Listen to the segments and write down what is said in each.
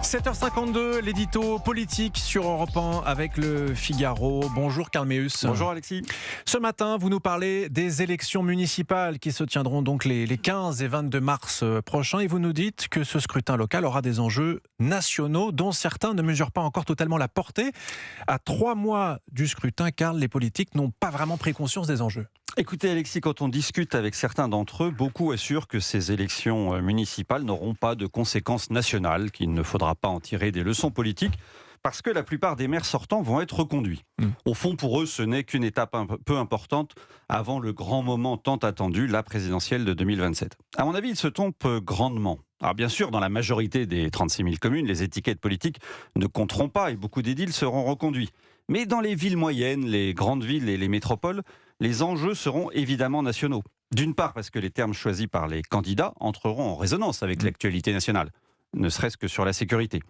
7h52, l'édito politique sur Europe 1 avec le Figaro. Bonjour Karl Meus. Bonjour Alexis. Ce matin, vous nous parlez des élections municipales qui se tiendront donc les 15 et 22 mars prochains et vous nous dites que ce scrutin local aura des enjeux nationaux dont certains ne mesurent pas encore totalement la portée. À 3 mois du scrutin, Karl, les politiques n'ont pas vraiment pris conscience des enjeux. Écoutez Alexis, quand on discute avec certains d'entre eux, beaucoup assurent que ces élections municipales n'auront pas de conséquences nationales, qu'il ne faudra pas en tirer des leçons politiques, parce que la plupart des maires sortants vont être reconduits. Au fond, pour eux, ce n'est qu'une étape un peu importante avant le grand moment tant attendu, la présidentielle de 2027. À mon avis, ils se trompent grandement. Alors bien sûr, dans la majorité des 36 000 communes, les étiquettes politiques ne compteront pas et beaucoup d'édiles seront reconduits. Mais dans les villes moyennes, les grandes villes et les métropoles, les enjeux seront évidemment nationaux. D'une part parce que les termes choisis par les candidats entreront en résonance avec l'actualité nationale, ne serait-ce que sur la sécurité.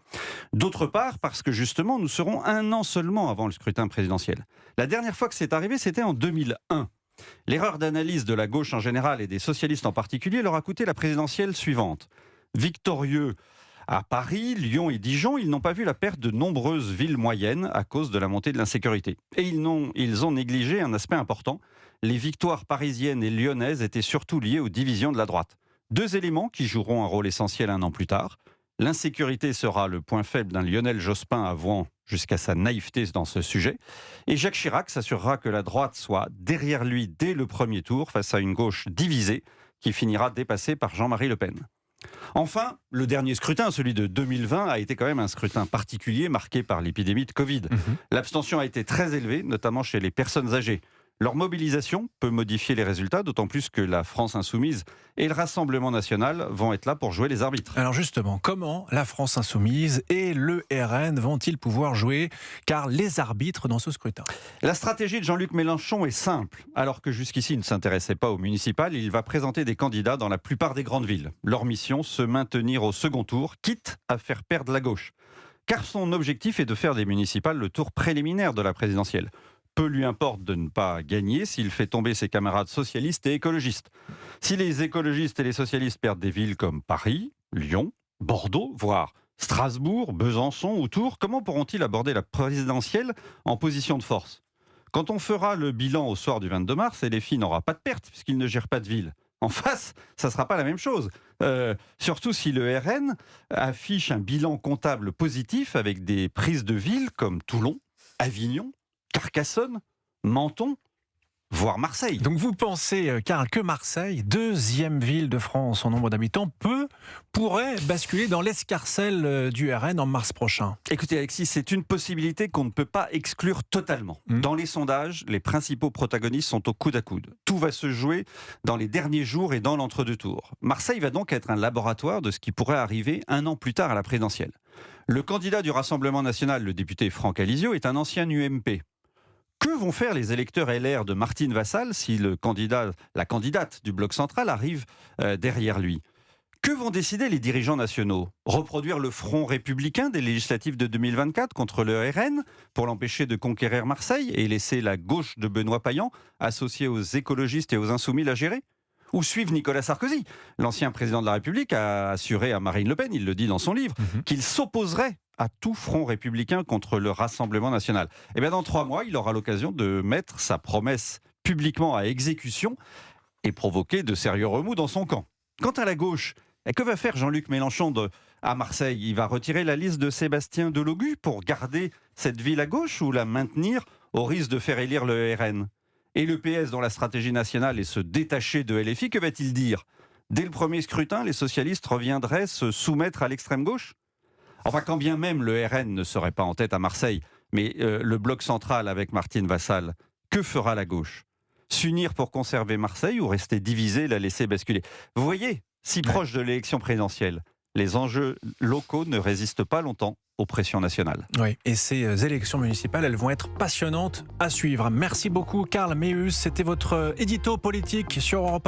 D'autre part parce que justement, nous serons 1 an seulement avant le scrutin présidentiel. La dernière fois que c'est arrivé, c'était en 2001. L'erreur d'analyse de la gauche en général et des socialistes en particulier leur a coûté la présidentielle suivante. Victorieux à Paris, Lyon et Dijon, ils n'ont pas vu la perte de nombreuses villes moyennes à cause de la montée de l'insécurité. Et ils ont négligé un aspect important. Les victoires parisiennes et lyonnaises étaient surtout liées aux divisions de la droite. 2 éléments qui joueront un rôle essentiel 1 an plus tard. L'insécurité sera le point faible d'un Lionel Jospin avouant jusqu'à sa naïveté dans ce sujet. Et Jacques Chirac s'assurera que la droite soit derrière lui dès le premier tour face à une gauche divisée qui finira dépassée par Jean-Marie Le Pen. Enfin, le dernier scrutin, celui de 2020, a été quand même un scrutin particulier marqué par l'épidémie de Covid. L'abstention a été très élevée, notamment chez les personnes âgées. Leur mobilisation peut modifier les résultats, d'autant plus que la France Insoumise et le Rassemblement National vont être là pour jouer les arbitres. Alors justement, comment la France Insoumise et le RN vont-ils pouvoir jouer, car les arbitres dans ce scrutin? La stratégie de Jean-Luc Mélenchon est simple. Alors que jusqu'ici il ne s'intéressait pas aux municipales, il va présenter des candidats dans la plupart des grandes villes. Leur mission, se maintenir au second tour, quitte à faire perdre la gauche. Car son objectif est de faire des municipales le tour préliminaire de la présidentielle. Peu lui importe de ne pas gagner s'il fait tomber ses camarades socialistes et écologistes. Si les écologistes et les socialistes perdent des villes comme Paris, Lyon, Bordeaux, voire Strasbourg, Besançon ou Tours, comment pourront-ils aborder la présidentielle en position de force? Quand on fera le bilan au soir du 22 mars, LFI n'aura pas de perte puisqu'il ne gère pas de ville. En face, ça ne sera pas la même chose. Surtout si le RN affiche un bilan comptable positif avec des prises de villes comme Toulon, Avignon, Carcassonne, Menton, voire Marseille. Donc vous pensez, Karl, que Marseille, 2e ville de France en nombre d'habitants, pourrait basculer dans l'escarcelle du RN en mars prochain? Écoutez Alexis, c'est une possibilité qu'on ne peut pas exclure totalement. Dans les sondages, les principaux protagonistes sont au coude à coude. Tout va se jouer dans les derniers jours et dans l'entre-deux tours. Marseille va donc être un laboratoire de ce qui pourrait arriver 1 an plus tard à la présidentielle. Le candidat du Rassemblement National, le député Franck Alizio, est un ancien UMP. Que vont faire les électeurs LR de Martine Vassal si la candidate du Bloc central arrive derrière lui? Que vont décider les dirigeants nationaux? Reproduire le front républicain des législatives de 2024 contre le RN pour l'empêcher de conquérir Marseille et laisser la gauche de Benoît Payan associée aux écologistes et aux insoumis la gérer? Ou suivre Nicolas Sarkozy? L'ancien président de la République a assuré à Marine Le Pen, il le dit dans son livre, qu'il s'opposerait à tout front républicain contre le Rassemblement national. Et bien dans 3 mois, il aura l'occasion de mettre sa promesse publiquement à exécution et provoquer de sérieux remous dans son camp. Quant à la gauche, que va faire Jean-Luc Mélenchon à Marseille? Il va retirer la liste de Sébastien Delogu pour garder cette ville à gauche ou la maintenir au risque de faire élire le RN? Et le PS, dont la stratégie nationale est se détacher de LFI, que va-t-il dire? Dès le premier scrutin, les socialistes reviendraient se soumettre à l'extrême gauche? Enfin, quand bien même le RN ne serait pas en tête à Marseille, mais le bloc central avec Martine Vassal, que fera la gauche? S'unir pour conserver Marseille ou rester divisé, la laisser basculer? Vous voyez, si proche de l'élection présidentielle, les enjeux locaux ne résistent pas longtemps aux pressions nationales. Oui, et ces élections municipales, elles vont être passionnantes à suivre. Merci beaucoup, Karl Meus. C'était votre édito politique sur Europe 1.